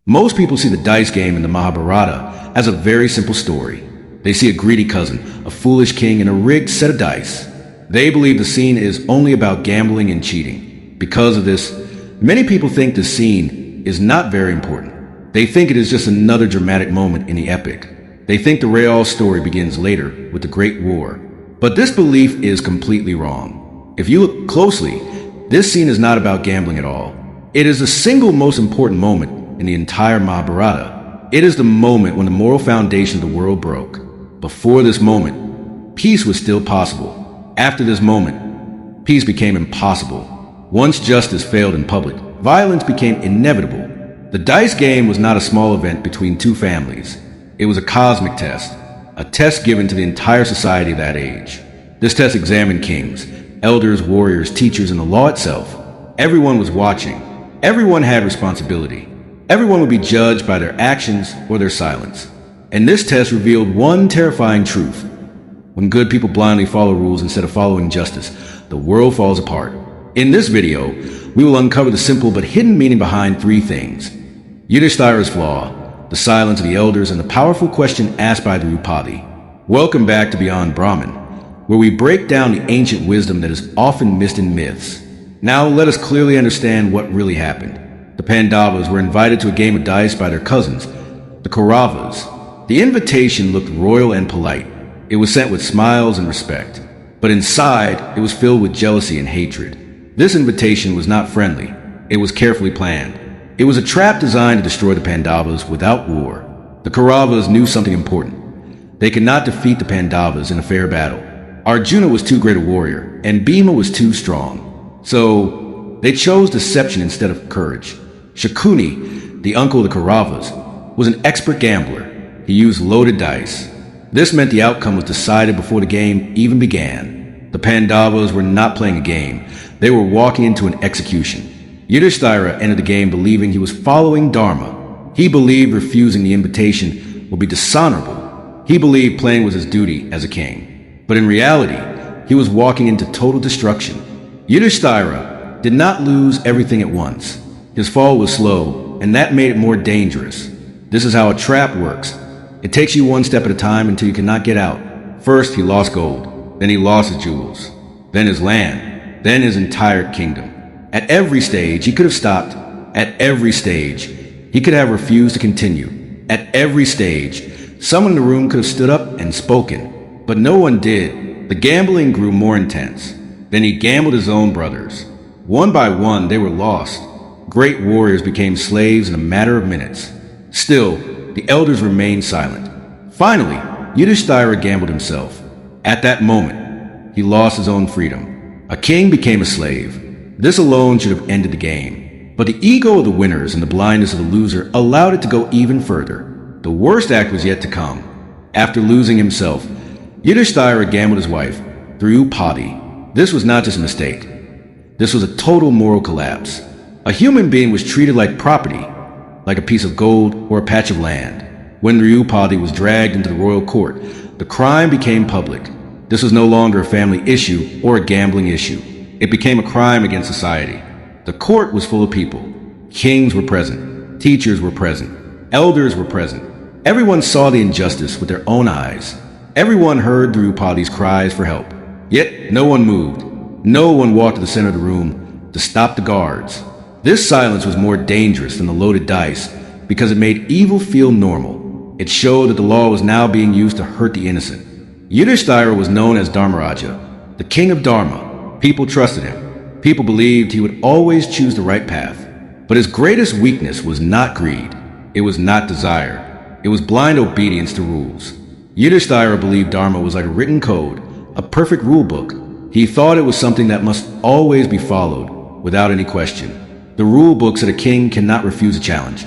Most people see the dice game in the Mahabharata as a very simple story. They see a greedy cousin, a foolish king, and a rigged set of dice. They believe the scene is only about gambling and cheating. Because of this, many people think the scene is not very important. They think it is just another dramatic moment in the epic. They think the real story begins later with the Great War. But this belief is completely wrong. If you look closely, this scene is not about gambling at all. It is the single most important moment in the entire Mahabharata. It is the moment when the moral foundation of the world broke. Before this moment, peace was still possible. After this moment, peace became impossible. Once justice failed in public, violence became inevitable. The dice game was not a small event between two families. It was a cosmic test, a test given to the entire society of that age. This test examined kings, elders, warriors, teachers, and the law itself. Everyone was watching. Everyone had responsibility. Everyone would be judged by their actions or their silence. And this test revealed one terrifying truth. When good people blindly follow rules instead of following justice, the world falls apart. In this video, we will uncover the simple but hidden meaning behind three things: Yudhishthira's flaw, the silence of the elders, and the powerful question asked by Draupadi. Welcome back to Beyond Brahman, where we break down the ancient wisdom that is often missed in myths. Now let us clearly understand what really happened. The Pandavas were invited to a game of dice by their cousins, the Kauravas. The invitation looked royal and polite. It was sent with smiles and respect. But inside, it was filled with jealousy and hatred. This invitation was not friendly. It was carefully planned. It was a trap designed to destroy the Pandavas without war. The Kauravas knew something important. They could not defeat the Pandavas in a fair battle. Arjuna was too great a warrior, and Bhima was too strong. So they chose deception instead of courage. Shakuni, the uncle of the Kauravas, was an expert gambler. He used loaded dice. This meant the outcome was decided before the game even began. The Pandavas were not playing a game. They were walking into an execution. Yudhishthira entered the game believing he was following Dharma. He believed refusing the invitation would be dishonorable. He believed playing was his duty as a king. But in reality, he was walking into total destruction. Yudhishthira did not lose everything at once. His fall was slow, and that made it more dangerous. This is how a trap works. It takes you one step at a time until you cannot get out. First, he lost gold. Then he lost his jewels. Then his land. Then his entire kingdom. At every stage, he could have stopped. At every stage, he could have refused to continue. At every stage, someone in the room could have stood up and spoken. But no one did. The gambling grew more intense. Then he gambled his own brothers. One by one, they were lost. Great warriors became slaves in a matter of minutes. Still, the elders remained silent. Finally, Yudhishthira gambled himself. At that moment, he lost his own freedom. A king became a slave. This alone should have ended the game. But the ego of the winners and the blindness of the loser allowed it to go even further. The worst act was yet to come. After losing himself, Yudhishthira gambled his wife, Draupadi. This was not just a mistake. This was a total moral collapse. A human being was treated like property, like a piece of gold or a patch of land. When Draupadi was dragged into the royal court, the crime became public. This was no longer a family issue or a gambling issue. It became a crime against society. The court was full of people. Kings were present. Teachers were present. Elders were present. Everyone saw the injustice with their own eyes. Everyone heard Draupadi's cries for help. Yet no one moved. No one walked to the center of the room to stop the guards. This silence was more dangerous than the loaded dice because it made evil feel normal. It showed that the law was now being used to hurt the innocent. Yudhishthira was known as Dharmaraja, the king of Dharma. People trusted him. People believed he would always choose the right path. But his greatest weakness was not greed. It was not desire. It was blind obedience to rules. Yudhishthira believed Dharma was like a written code, a perfect rule book. He thought it was something that must always be followed without any question. The rule book said a king cannot refuse a challenge.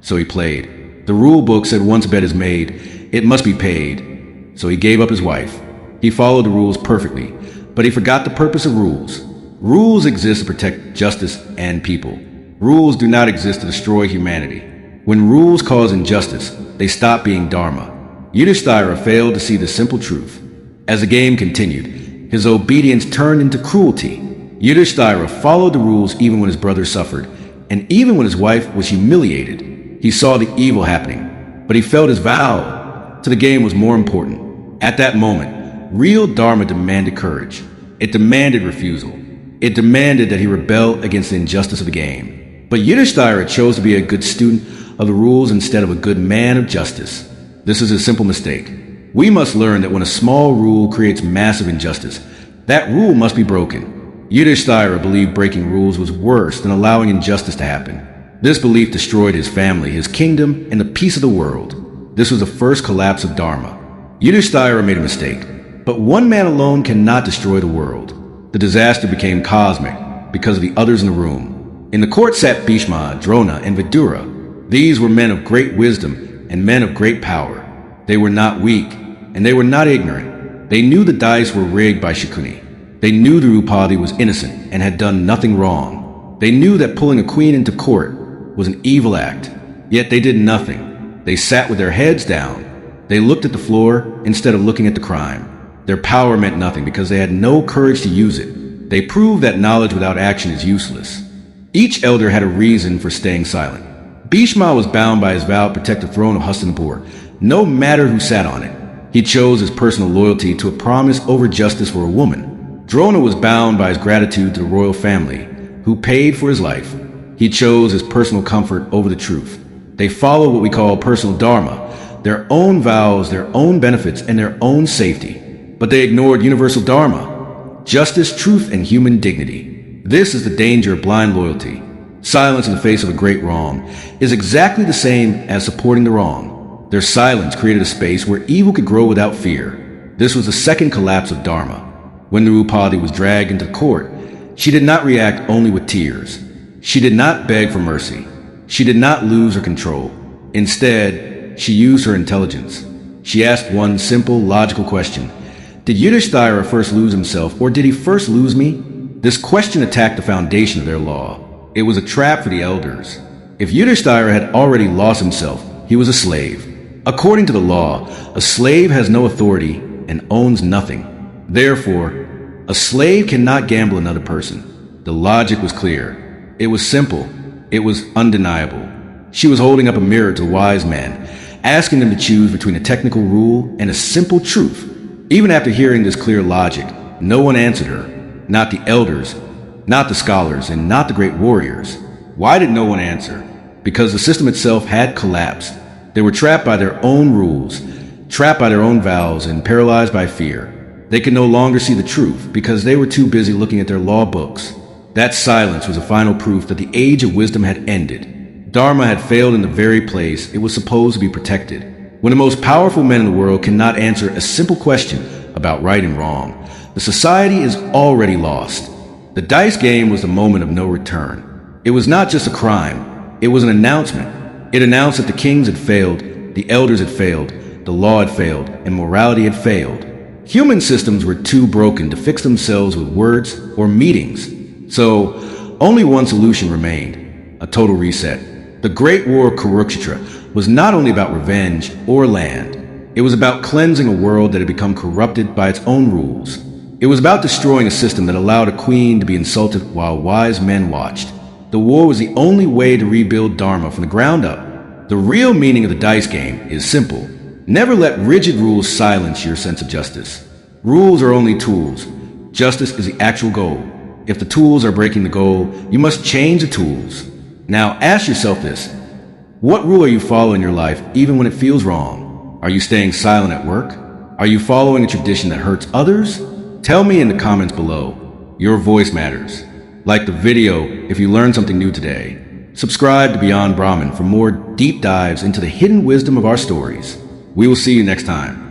So he played. The rule book said once a bet is made, it must be paid. So he gave up his wife. He followed the rules perfectly, but he forgot the purpose of rules. Rules exist to protect justice and people. Rules do not exist to destroy humanity. When rules cause injustice, they stop being Dharma. Yudhishthira failed to see the simple truth. As the game continued, his obedience turned into cruelty. Yudhishthira followed the rules even when his brother suffered, and even when his wife was humiliated. He saw the evil happening, but he felt his vow to the game was more important. At that moment, real Dharma demanded courage. It demanded refusal. It demanded that he rebel against the injustice of the game. But Yudhishthira chose to be a good student of the rules instead of a good man of justice. This is a simple mistake. We must learn that when a small rule creates massive injustice, that rule must be broken. Yudhishthira believed breaking rules was worse than allowing injustice to happen. This belief destroyed his family, his kingdom, and the peace of the world. This was the first collapse of Dharma. Yudhishthira made a mistake, but one man alone cannot destroy the world. The disaster became cosmic because of the others in the room. In the court sat Bhishma, Drona, and Vidura. These were men of great wisdom and men of great power. They were not weak, and they were not ignorant. They knew the dice were rigged by Shakuni. They knew Draupadi was innocent and had done nothing wrong. They knew that pulling a queen into court was an evil act, yet they did nothing. They sat with their heads down. They looked at the floor instead of looking at the crime. Their power meant nothing because they had no courage to use it. They proved that knowledge without action is useless. Each elder had a reason for staying silent. Bhishma was bound by his vow to protect the throne of Hastinapur, no matter who sat on it. He chose his personal loyalty to a promise over justice for a woman. Drona was bound by his gratitude to the royal family, who paid for his life. He chose his personal comfort over the truth. They followed what we call personal dharma, their own vows, their own benefits, and their own safety. But they ignored universal dharma, justice, truth, and human dignity. This is the danger of blind loyalty. Silence in the face of a great wrong is exactly the same as supporting the wrong. Their silence created a space where evil could grow without fear. This was the second collapse of Dharma. When Draupadi was dragged into court, she did not react only with tears. She did not beg for mercy. She did not lose her control. Instead, she used her intelligence. She asked one simple, logical question. Did Yudhishthira first lose himself, or did he first lose me? This question attacked the foundation of their law. It was a trap for the elders. If Yudhishthira had already lost himself, he was a slave. According to the law, a slave has no authority and owns nothing. Therefore, a slave cannot gamble another person. The logic was clear. It was simple. It was undeniable. She was holding up a mirror to wise men, asking them to choose between a technical rule and a simple truth. Even after hearing this clear logic, no one answered her. Not the elders, not the scholars, and not the great warriors. Why did no one answer? Because the system itself had collapsed. They were trapped by their own rules, trapped by their own vows, and paralyzed by fear. They could no longer see the truth because they were too busy looking at their law books. That silence was a final proof that the age of wisdom had ended. Dharma had failed in the very place it was supposed to be protected. When the most powerful men in the world cannot answer a simple question about right and wrong, the society is already lost. The dice game was the moment of no return. It was not just a crime, it was an announcement. It announced that the kings had failed, the elders had failed, the law had failed, and morality had failed. Human systems were too broken to fix themselves with words or meetings. So, only one solution remained: a total reset. The Great War of Kurukshetra was not only about revenge or land. It was about cleansing a world that had become corrupted by its own rules. It was about destroying a system that allowed a queen to be insulted while wise men watched. The war was the only way to rebuild Dharma from the ground up. The real meaning of the dice game is simple. Never let rigid rules silence your sense of justice. Rules are only tools. Justice is the actual goal. If the tools are breaking the goal, you must change the tools. Now ask yourself this. What rule are you following in your life even when it feels wrong? Are you staying silent at work? Are you following a tradition that hurts others? Tell me in the comments below. Your voice matters. Like the video if you learned something new today. Subscribe to Beyond Brahman for more deep dives into the hidden wisdom of our stories. We will see you next time.